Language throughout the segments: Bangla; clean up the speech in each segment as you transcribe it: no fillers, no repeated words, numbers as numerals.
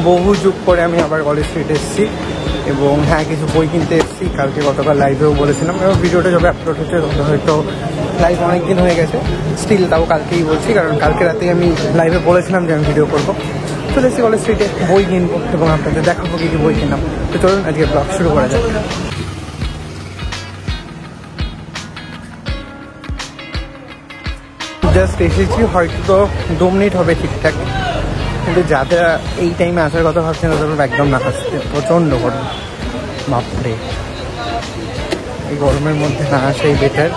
বহু যুগ পরে আমি আবার কলেজ স্ট্রিট এসেছি এবং হ্যাঁ কিছু বই কিনতে এসেছি। কালকে গতকাল লাইভেও বলেছিলাম এবং ভিডিওটা যবে আপলোড হচ্ছে তখন হয়তো লাইভ অনেক দিন হয়ে গেছে, স্টিল তাও কালকেই বলছি কারণ কালকে রাতেই আমি লাইভে বলেছিলাম যে আমি ভিডিও করবো। চলে এসেছি কলেজ স্ট্রিটে, বই কিনবো এবং আপনাদের দেখাবো কী কী বই কিনলাম। তো চলুন আজকে ব্লগ শুরু করা যাক। জাস্ট এসেছি, হয়তো 2 মিনিট হবে ঠিকঠাক, কিন্তু যারা এই টাইমে আসার কথা ভাবছেন তাদের একদম না আসতে, প্রচণ্ড গরম। বাপরে, এই গরমের মধ্যে না আসাই বেটার,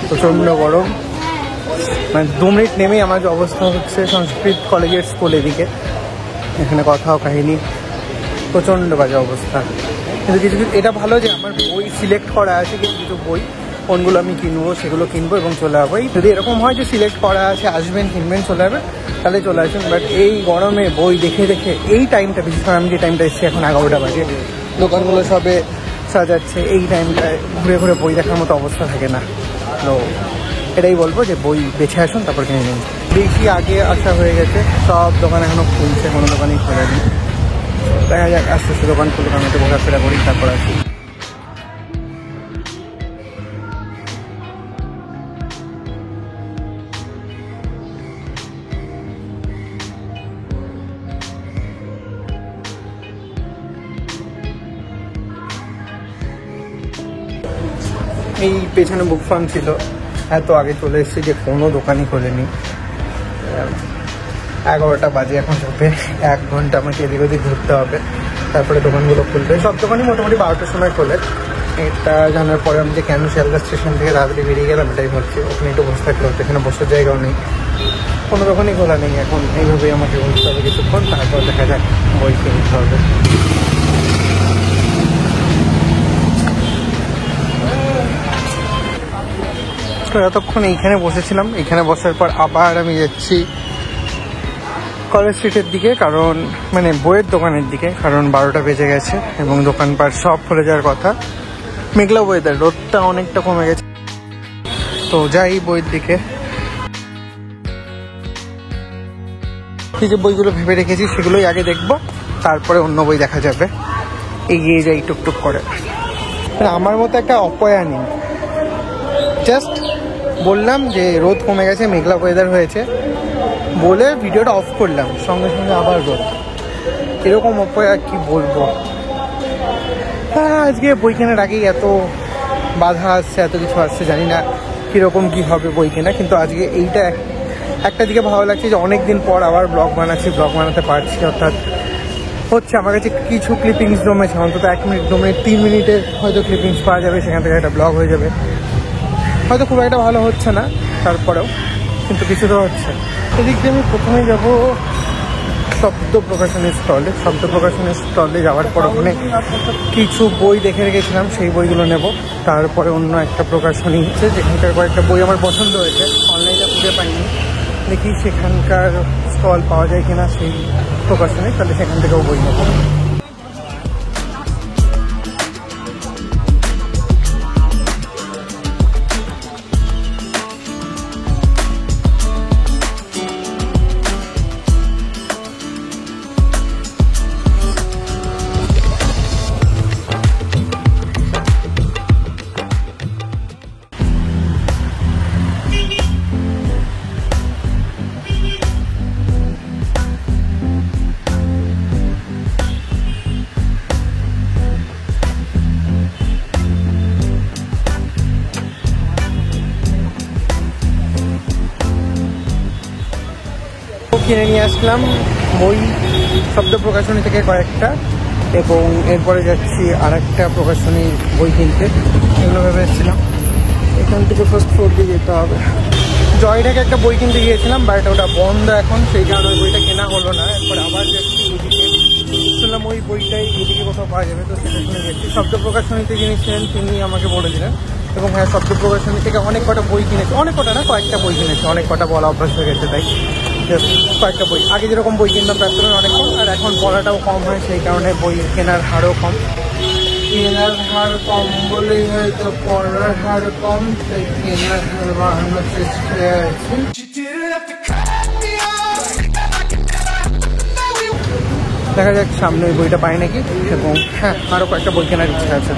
প্রচণ্ড গরম। মানে 2 মিনিট নেমেই আমার যে অবস্থা হচ্ছে সংস্কৃত কলেজের স্কুল এদিকে, এখানে কথাও কাহিনী, প্রচণ্ড বাজে অবস্থা। কিন্তু কিছু কিছু এটা ভালো যে আমার বই সিলেক্ট করা আছে, কিছু কিছু বই কোনগুলো আমি কিনবো সেগুলো কিনবো এবং চলে যাবো। যদি এরকম হয় যে সিলেক্ট করা আছে, আসবেন কিনবেন চলে যাবেন, তাহলে চলে আসবেন। বাট এই গরমে বই দেখে দেখে এই টাইমটা, বিশেষ করে আমি যে টাইমটা এসেছি এখন 11টা বাজে, দোকানগুলো সবে সাজাচ্ছে, এই টাইমটায় ঘুরে ঘুরে বই দেখার মতো অবস্থা থাকে না। তো এটাই বলবো যে বই বেছে আসুন, তারপর কিনে নিন। বেশি আগে আসা হয়ে গেছে, সব দোকান এখনও খুলছে, কোনো দোকানেই খোলেনি। দেখা যাক আস্তে আস্তে দোকান খুলুক, আমি তো ঘোরাফেরা করি তারপর আসি। এই পেছনে বুক ফার্ম ছিল, এত আগে চলে এসেছি যে কোনো দোকানই খোলেনি। 11টা বাজে এখন, সবে 1 ঘন্টা আমাকে এদিক ওদিক ঘুরতে হবে, তারপরে দোকানগুলো খুলবে। সব দোকানই মোটামুটি 12টার সময় খোলে। এটা জানার পরে আমি যে কেন শিয়ালদা স্টেশন থেকে তাড়াতাড়ি বেরিয়ে গেলাম এটাই ভাবছি। ওখানে একটু বসে থাকলে হতো, এখানে বসার জায়গাও নেই, কোনো দোকানই খোলা নেই এখন। এইভাবেই আমাকে বসতে হবে কিছুক্ষণ, তারপর দেখা যাক বই কিনতে হবে। তো এতক্ষণ এইখানে বসেছিলাম, এইখানে বসার পর আবার আমি যাচ্ছি কলেজ স্ট্রিটের দিকে, কারণ মানে বইয়ের দোকানের দিকে, কারণ 12টা বেজে গেছে এবং দোকানপাট সব খুলে যাওয়ার কথা। মেঘলা ওয়েদার, রোদটা অনেকটা কমে গেছে, তো যাই বইয়ের দিকে। যে বইগুলো ভেবে রেখেছি সেগুলোই আগে দেখবো, তারপরে অন্য বই দেখা যাবে। এগিয়ে যাই টুকটুক করে। আমার মতো একটা অপয়া নেই, জাস্ট বললাম যে রোদ কমে গেছে, মেঘলা ওয়েদার হয়েছে বলে ভিডিওটা অফ করলাম, সঙ্গে সঙ্গে আবার রোদ। এরকম অপয়া কি বলবো। হ্যাঁ, আজকে বই কেনার আগেই এত বাধা আসছে, এত কিছু আসছে, জানি না কীরকম কী হবে বই কেনা। কিন্তু আজকে এইটা একটা দিকে ভালো লাগছে যে অনেক দিন পর আবার ব্লগ বানাচ্ছি, ব্লগ বানাতে পারছি, অর্থাৎ হচ্ছে আমার কাছে কিছু ক্লিপিংস জমেছে, অন্তত 1 মিনিট 2 মিনিট 3 মিনিটের হয়তো ক্লিপিংস পাওয়া যাবে, সেখান থেকে একটা ব্লগ হয়ে যাবে। হয়তো খুব একটা ভালো হচ্ছে না, তারপরেও কিন্তু কিছু তো হচ্ছে। এদিক দিয়ে আমি প্রথমে যাবো শব্দ প্রকাশনের স্টলে। শব্দ প্রকাশনের স্টলে যাওয়ার পর ওখানে কিছু বই দেখে রেখেছিলাম, সেই বইগুলো নেব। তারপরে অন্য একটা প্রকাশনী হচ্ছে যেখানকার কয়েকটা বই আমার পছন্দ হয়েছে, অনলাইনে খুঁজে পাইনি, দেখি সেখানকার স্টল পাওয়া যায় কিনা সেই প্রকাশনী, তাহলে সেখান থেকেও বই নেব। কিনে নিয়ে আসলাম বই শব্দ প্রকাশনী থেকে কয়েকটা, এবং এরপরে যাচ্ছি আর একটা প্রকাশনীর বই কিনতে। এগুলো ভেবে এসেছিলাম এখান থেকে ফার্স্ট ফ্লোর দিয়ে যেতে হবে। জয়টাকে একটা বই কিনতে গিয়েছিলাম, বাট ওটা বন্ধ এখন, সেই কারণে ওই বইটা কেনা হলো না। এরপরে আবার যাচ্ছি এদিকে, শুনলাম ওই বইটাই এদিকে কোথাও পাওয়া যাবে, তো সেটা শুনে যাচ্ছি। শব্দ প্রকাশনীতে কিনেছিলেন তিনি আমাকে বলে দিলেন, এবং হ্যাঁ শব্দ প্রকাশনী থেকে অনেক কটা বই কিনেছি, অনেক কটা না কয়েকটা বই কিনেছি, অনেক কটা বলা অভ্যাস হয়ে গেছে, তাই কয়েকটা বই। আগে যেরকম বই কিনতাম তার তুলনায় অনেক কম, আর এখন পড়াটাও কম হয়, সেই কারণে বই কেনার হারও কম। কেনার হার কম বলেই হয়তো পড়ার হার কম, তাই কেনার হার বাড়ানোর চেষ্টায় আছি। দেখা যাক সামনে ওই বইটা পাই নাকি, এবং হ্যাঁ আরও কয়েকটা বই কেনার ইচ্ছা আছে।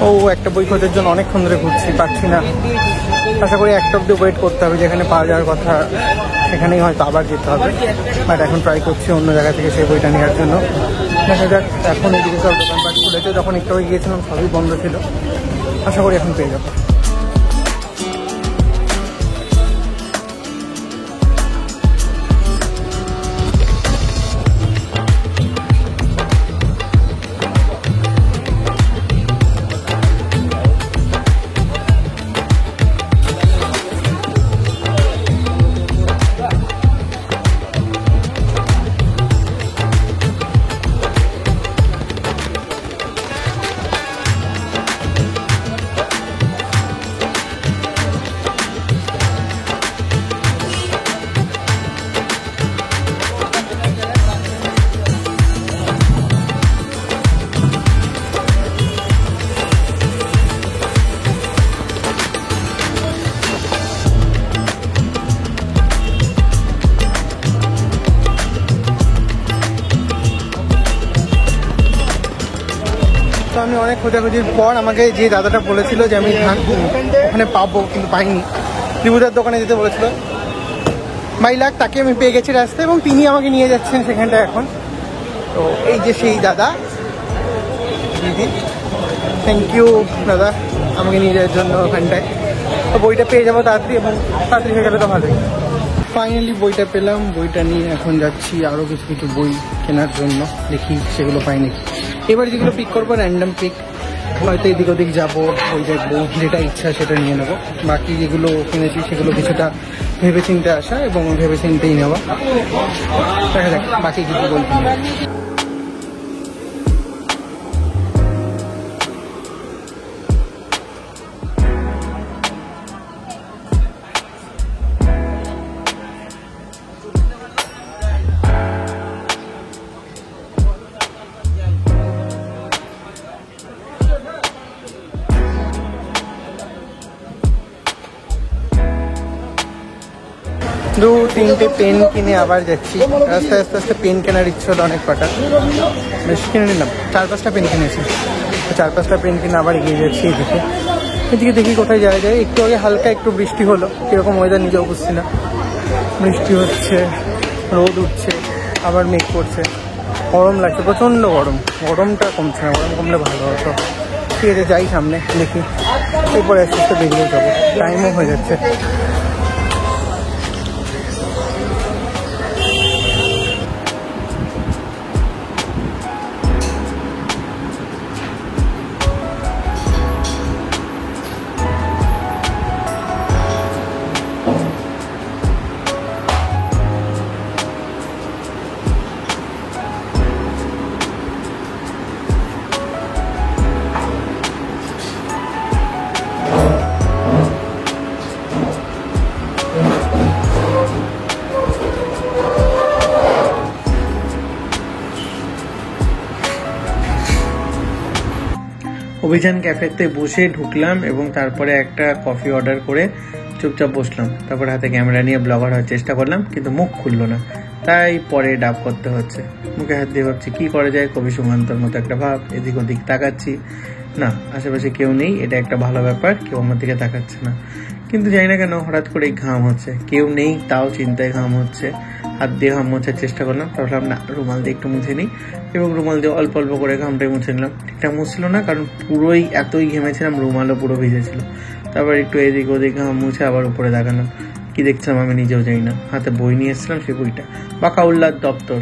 ও একটা বই খোঁজার জন্য অনেকক্ষণ ধরে ঘুরছি, পাচ্ছি না। আশা করি একটা অব্দি ওয়েট করতে হবে, যেখানে পাওয়া যাওয়ার কথা সেখানেই হয়তো আবার যেতে হবে। বাট এখন ট্রাই করছি অন্য জায়গা থেকে সেই বইটা নেওয়ার জন্য। দেখা যাক, এখন এদিকে সব দোকানপাট খুলেছে, যখন একটু আগে গিয়েছিলাম সবই বন্ধ ছিল। আশা করি এখন পেয়ে যাবো। আমি অনেক খোঁজাখুঁজির পর আমাকে যে দাদাটা বলেছিল যে আমি ওখানে পাবো, কিন্তু পাইনি, ত্রিভুজার দোকানে যেতে বলেছিল 2 লাখ, তাকে আমি পেয়ে গেছি রাস্তায়, এবং তিনি আমাকে নিয়ে যাচ্ছেন সেখানটা এখন। তো এই যে সেই দাদা, দিদি, থ্যাংক ইউ দাদা আমাকে নিয়ে যাওয়ার জন্য ওখানটায়। তো বইটা পেয়ে যাবো তাড়াতাড়ি, এবং তাড়াতাড়ি হয়ে গেলে তো ভালোই। ফাইনালি বইটা পেলাম, বইটা নিয়ে এখন যাচ্ছি আরও কিছু কিছু বই কেনার জন্য, দেখি সেগুলো পাই নাকি। এবার যেগুলো পিক করবো র্যান্ডাম পিক, হয়তো এদিক ওদিক যাবো, বই দেখবো, যেটা ইচ্ছা সেটা নিয়ে নেবো। বাকি যেগুলো কিনেছি সেগুলো কিছুটা ভেবে চিন্তে আসা এবং ভেবে চিন্তেই নেওয়া। দেখা যাক বাকি কিছু বই কিনে। দু-তিনটে পেন কিনে আবার যাচ্ছি। আস্তে আস্তে আস্তে পেন কেনার ইচ্ছে হলো অনেক কটা, বেশি কিনে নিলাম, 4-5টা পেন কিনেছি। 4-5টা পেন কিনে আবার এগিয়ে যাচ্ছি এদিকে দেখি কোথায় যাওয়া যায়। একটু আগে হালকা একটু বৃষ্টি হলো, কীরকম ওয়েদার নিজেও বুঝছি না। বৃষ্টি হচ্ছে, রোদ উঠছে, আবার মেঘ করছে, গরম লাগছে, প্রচণ্ড গরম। গরমটা কমছে না, গরম কমলে ভালো হতো। ঠিক আছে, যাই সামনে দেখি, এরপরে আস্তে আস্তে বেরিয়ে যাবো, টাইমও হয়ে যাচ্ছে। অভিযান ক্যাফেতে বসে ঢুকলাম এবং তারপরে একটা কফি অর্ডার করে চুপচাপ বসলাম। তারপরে হাতে ক্যামেরা নিয়ে ব্লগার হওয়ার চেষ্টা করলাম, কিন্তু মুখ খুললো না, তাই পরে ডাব করতে হচ্ছে। মুখে হাত দিয়ে ভাবছি কি করা যায়, কবি সুমন্তর মতো একটা ভাব। এদিক ওদিক তাকাচ্ছি, না আশেপাশে কেউ নেই, এটা একটা ভালো ব্যাপার, কেউ আমার দিকে তাকাচ্ছে না। কিন্তু জানি না কেন হঠাৎ করেই ঘাম হচ্ছে, কেউ নেই তাও চিন্তায় ঘাম হচ্ছে। হাত দিয়ে ঘাম মোছার চেষ্টা করলাম, ভাবলাম না রুমাল দিয়ে একটু মুছে নিই, এবং রুমাল দিয়ে অল্প অল্প করে ঘামটাই মুছে নিলাম। ঠিকঠাক মুছছিল না, কারণ পুরোই এতই ঘেমেছিলাম, রুমালও পুরো ভিজেছিল। তারপর একটু এদিক ওদিক ঘাম মুছে আবার উপরে দেখালাম। কি দেখছিলাম আমি নিজেও জানি না। হাতে বই নিয়ে এসেছিলাম, সেই বইটা বাকাউল্লাহর দপ্তর।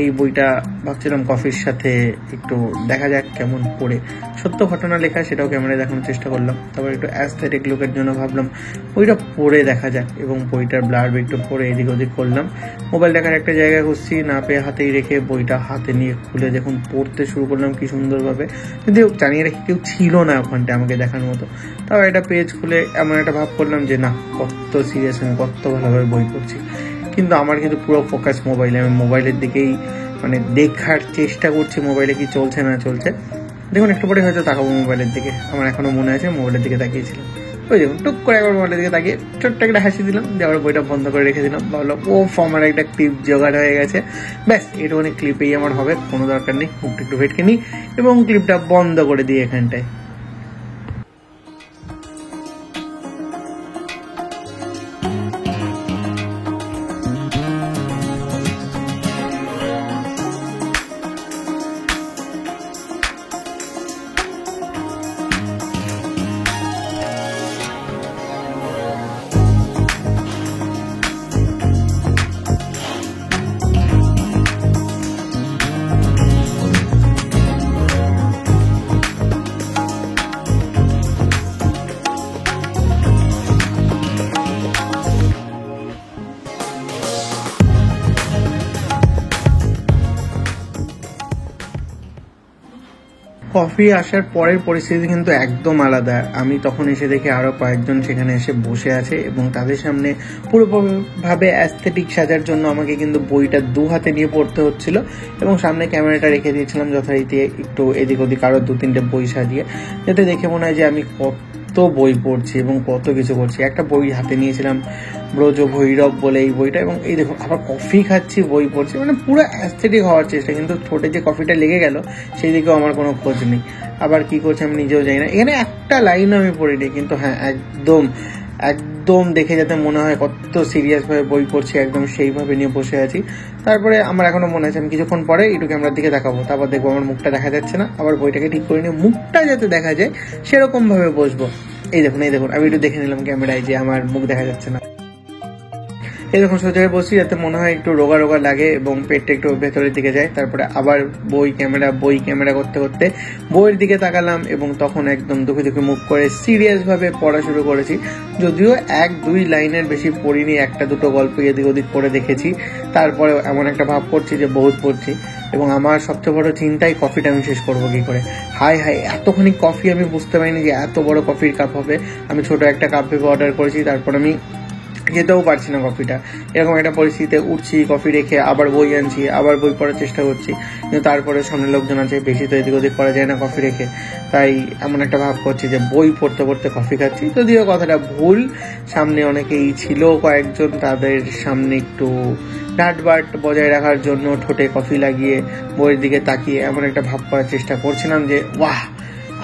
এই বইটা ভাবছিলাম কফির সাথে একটু দেখা যাক কেমন পড়ে। সত্য ঘটনা লেখা, সেটাও ক্যামেরায় দেখানোর চেষ্টা করলাম। তারপর একটু অ্যাস্থেটিক লুকের জন্য ভাবলাম বইটা পড়ে দেখা যাক, এবং বইটার ব্লার্ব একটু পড়ে এদিক ওদিক করলাম। মোবাইল দেখার একটা জায়গা খুঁজছি, না পেয়ে হাতেই রেখে বইটা হাতে নিয়ে খুলে যখন পড়তে শুরু করলাম কি সুন্দরভাবে। কিন্তু জানিয়ে রেখে কেউ ছিল না ওখানটা আমাকে দেখার মতো। তারপর একটা পেজ খুলে এমন একটা ভাব করলাম যে না, কত সিরিয়াস আমি কত ভালোভাবে বই পড়ছি। কিন্তু আমার কিন্তু পুরো ফোকাস মোবাইলে, আমি মোবাইলের দিকেই মানে দেখার চেষ্টা করছি মোবাইলে কি চলছে না চলছে। দেখুন একটু পরে হয়তো তাকাবো মোবাইলের দিকে, আমার এখনো মনে আছে মোবাইলের দিকে তাকিয়েছিলাম। ওই দেখুন টুক করে একবার মোবাইলের দিকে তাকিয়ে ছোট্ট একটা হাসি দিলাম, দিয়ে আবার বইটা বন্ধ করে রেখে দিলাম। ভাবলাম ও আমার একটা ক্লিপ জোগাড় হয়ে গেছে, ব্যাস এটুকুনি ক্লিপেই আমার হবে, কোনো দরকার নেই। মুখটা একটু ভেটকে নিই এবং ক্লিপটা বন্ধ করে দিই এখানটায়। কফি আসার পরের পরিস্থিতি কিন্তু একদম আলাদা। আমি তখন এসে দেখি আরো কয়েকজন সেখানে এসে বসে আছে এবং তাদের সামনে পুরোভাবে অ্যাস্থেটিক সাজার জন্য আমাকে কিন্তু বইটা দু হাতে নিয়ে পড়তে হচ্ছিল এবং সামনে ক্যামেরাটা রেখে দিয়েছিলাম যথারীতি একটু এদিক ওদিক আরো 2-3টে বই সাজিয়ে, যাতে দেখে মনে হয় যে আমি কত বই পড়ছি এবং কত কিছু করছি। একটা বই হাতে নিয়েছিলাম ব্রজ ভৈরব বলে এই বইটা, এবং এই দেখুন আবার কফি খাচ্ছি, বই পড়ছি, মানে পুরো অ্যাস্থেটিক হওয়ার চেষ্টা। কিন্তু ঠোঁটে যে কফিটা লেগে গেল সেই দিকেও আমার কোনো খোঁজ নেই। আবার কি করছি আমি নিজেও জানি না। এখানে একটা লাইন আমি পড়িনি, কিন্তু হ্যাঁ একদম একদম দেখে যাতে মনে হয় কত সিরিয়াস ভাবে বই পড়ছি, একদম সেইভাবে নিয়ে বসে আছি। তারপরে আমার এখনো মনে আছে আমি কিছুক্ষণ পরে একটু ক্যামেরার দিকে তাকাবো, তারপর দেখবো আমার মুখটা দেখা যাচ্ছে না, আবার বইটাকে ঠিক করে নিয়ে মুখটা যাতে দেখা যায় সেরকম ভাবে বসবো। এই দেখুন আমি একটু দেখে নিলাম ক্যামেরায় যে আমার মুখ দেখা যাচ্ছে না। এই দেখুন সোজা হয়ে বসি যাতে মনে হয় একটু রোগা রোগা লাগে এবং পেটটা একটু ভেতরের দিকে যায়। তারপরে আবার বই ক্যামেরা করতে করতে বইয়ের দিকে তাকালাম এবং তখন একদম দুঃখে দুঃখে মুখ করে সিরিয়াস ভাবে পড়া শুরু করেছি। যদিও 1-2 লাইনের বেশি পড়িনি, 1-2 গল্প এদিক ওদিক পড়ে দেখেছি। তারপরে এমন একটা ভাব করছি যে বহুত পড়ছি, এবং আমার সবচেয়ে বড় চিন্তাই কফিটা আমি শেষ করবো কি করে। হাই এতখানি কফি আমি বুঝতে পারিনি যে এত বড় কফির কাপ হবে। আমি ছোট একটা কাপ ভেবে অর্ডার করেছি, তারপর আমি খেতেও পারছি না কফিটা। এরকম একটা পরিস্থিতিতে উঠছি, কফি রেখে আবার বই আনছি, আবার বই পড়ার চেষ্টা করছি, কিন্তু তারপরে সামনে লোকজন আছে, বেশি তো এদিক ওদিক করা যায় না কফি রেখে। তাই এমন একটা ভাব করছি যে বই পড়তে পড়তে কফি খাচ্ছি। যদিও কথাটা ভুল, সামনে অনেকেই ছিল কয়েকজন, তাদের সামনে একটু ডাটবাট বজায় রাখার জন্য ঠোঁটে কফি লাগিয়ে বইয়ের দিকে তাকিয়ে এমন একটা ভাব করার চেষ্টা করছিলাম যে বাহ।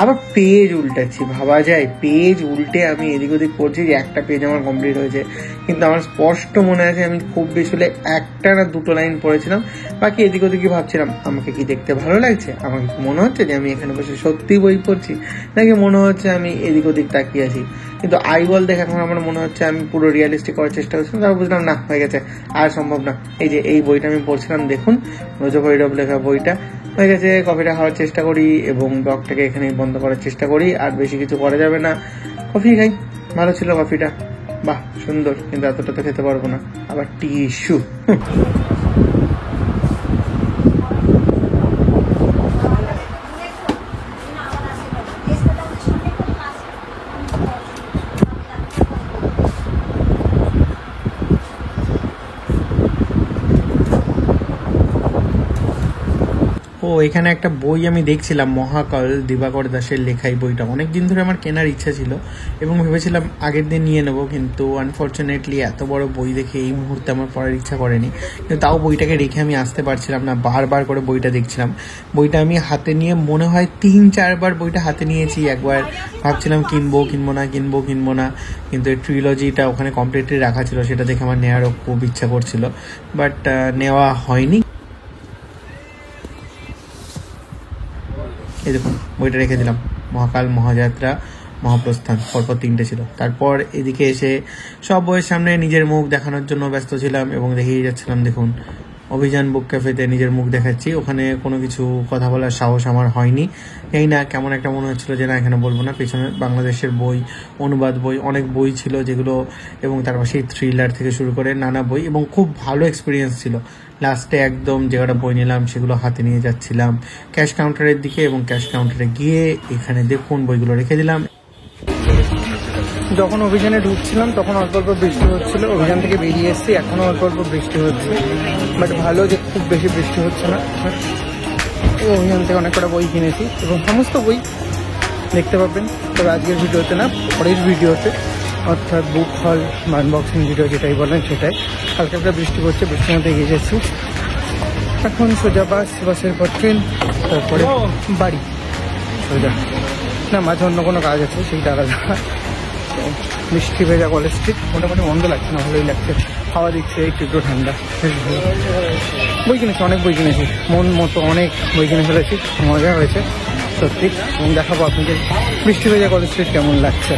আবার পেজ উল্টাচ্ছি, ভাবা যায় পেজ উল্টে আমি এদিক ওদিক করছি যে একটা পেজ আমার কমপ্লিট হয়েছে, কিন্তু আমার স্পষ্ট মনে আছে আমি খুব বেশি হলে 1 না 2 লাইন পড়েছিলাম। বাকি এদিক ওদিকে ভাবছিলাম আমাকে কি দেখতে ভালো লাগছে, আমাকে মনে হচ্ছে যে আমি এখানে বসে সত্যি বই পড়ছি, নাকি মনে হচ্ছে আমি এদিক ওদিক তাকিয়ে আছি। কিন্তু আইবল দেখে এখন আমার মনে হচ্ছে আমি পুরো রিয়েলিস্টিক করার চেষ্টা করছিলাম। তারপর বুঝলাম না, হয়ে গেছে, আর সম্ভব না। এই যে এই বইটা আমি পড়ছিলাম, দেখুন ব্রজ ভৈরব লেখা বইটা হয়ে গেছে। কফিটা খাওয়ার চেষ্টা করি এবং ব্লগটাকে এখানে বন্ধ করার চেষ্টা করি, আর বেশি কিছু করা যাবে না। কফি খাই, ভালো ছিল কফিটা, বাহ সুন্দর, কিন্তু এতটা তো খেতে পারবো না। আবার টিস্যু, এখানে একটা বই আমি দেখছিলাম, মহাকাল দিবাকর দাসের লেখা। এই বইটা অনেকদিন ধরে আমার কেনার ইচ্ছা ছিল এবং ভেবেছিলাম আগের দিন নিয়ে নেবো, কিন্তু আনফর্চুনেটলি এত বড় বই দেখে এই মুহূর্তে আমার পড়ার ইচ্ছা করেনি। কিন্তু তাও বইটাকে রেখে আমি আসতে পারছিলাম না, বারবার করে বইটা দেখছিলাম। বইটা আমি হাতে নিয়ে মনে হয় 3-4 বার বইটা হাতে নিয়েছি। একবার ভাবছিলাম কিনবো না, কিন্তু এই ট্রিলজিটা ওখানে কমপ্লিটলি রাখা ছিল, সেটা দেখে আমার নেওয়ারও খুব ইচ্ছা করছিল, বাট নেওয়া হয়নি। এই দেখুন বইটা রেখে দিলাম, মহাকাল, মহাযাত্রা, মহাপ্রস্থান, পরপর 3টে ছিল। তারপর এদিকে এসে সব বইয়ের সামনে নিজের মুখ দেখানোর জন্য ব্যস্ত ছিলাম এবং দেখিয়ে যাচ্ছিলাম। দেখুন অভিযান বুক ক্যাফেতে নিজের মুখ দেখাচ্ছি, ওখানে কোনো কিছু কথা বলার সাহস আমার হয়নি। এই না কেমন একটা মনে হচ্ছিল যে না এখানে বলবো না। পেছনে বাংলাদেশের বই, অনুবাদ বই, অনেক বই ছিল যেগুলো, এবং তার পাশে থ্রিলার থেকে শুরু করে নানা বই, এবং খুব ভালো এক্সপিরিয়েন্স ছিল। লাস্টে একদম যে কটা বই নিলাম সেগুলো হাতে নিয়ে যাচ্ছিলাম ক্যাশ কাউন্টারের দিকে, এবং ক্যাশ কাউন্টারে গিয়ে এখানে দেখুন বইগুলো রেখে দিলাম। যখন অভিযানে ঢুকছিলাম তখন অল্প অল্প বৃষ্টি হচ্ছিল, অভিযান থেকে বেরিয়ে এসেছি এখনো অল্প অল্প বৃষ্টি হচ্ছে, বাট ভালো যে খুব বেশি বৃষ্টি হচ্ছে না। অভিযান থেকে অনেক কটা বই কিনেছি এবং সমস্ত বই দেখতে পাবেন। তবে আজকের ভিডিওতে না, পরের ভিডিওতে, অর্থাৎ বুক হল বা আনবক্সিং ভিডিও যেটাই বলেন সেটাই। হালকা হালকা বৃষ্টি পড়ছে, বৃষ্টির মধ্যে এগিয়ে যাচ্ছি। এখন সোজা বাসের পর ট্রেন, তারপরে বাড়ি সোজা। না, মাঝে অন্য কোনো কাজ আছে, সেইটা আলাদা। মিষ্টি ভেজা কলেজ স্ট্রিট মোটামুটি মন্দ লাগছে না, ভালোই লাগছে। হাওয়া দিচ্ছে, একটু ঠান্ডা, বেশ ভালো। বই কিনেছি, অনেক বই কিনেছি, মন মতো অনেক বই কিনে ফেলেছি, মজা হয়েছে সত্যি। এবং দেখাবো আপনাদের মিষ্টি ভেজা কলেজ স্ট্রিট কেমন লাগছে।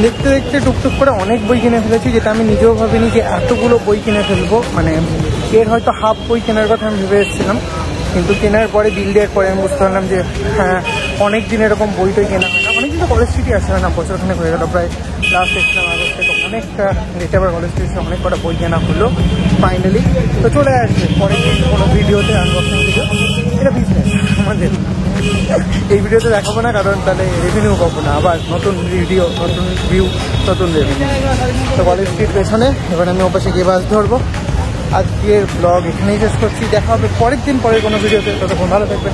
দেখতে দেখতে টুকটুক করে অনেক বই কিনে ফেলেছি, যেটা আমি নিজেও ভাবিনি যে এতগুলো বই কিনে ফেলবো। মানে এর হয়তো হাফ বই কেনার কথা আমি ভেবে এসেছিলাম, কিন্তু কেনার পরে বিল দেওয়ার পরে আমি বুঝতে পারলাম যে হ্যাঁ, অনেক দিন এরকম বই টই কেনা হয় না। অনেক দিন তো কলেজ স্ট্রিটই আসে না, বছরখানেক হয়ে গেল প্রায়। লাস্ট এসেছিলাম আগস্টে, তো অনেকটা লেটে আবার কলেজ স্ট্রিটে অনেক কটা বই কেনা হলো ফাইনালি। তো চলে আসবে পরে কোনো ভিডিওতে, আনবক্সিং ভিডিও। এটা বিজনেস আমাদের, এই ভিডিওতে দেখাবো না, কারণ তাহলে রেভিনিউ পাবো না। আবার নতুন ভিডিও, নতুন ভিউ, নতুন রেভিনিউ। তো কলেজ স্ট্রিট পেছনে, এবার আমি ওপাশে গিয়ে বাস ধরবো। আজকের ব্লগ এখানেই শেষ করছি, দেখা হবে পরের দিন পরের কোনো ভিডিওতে। ততক্ষণ ভালো থাকবেন।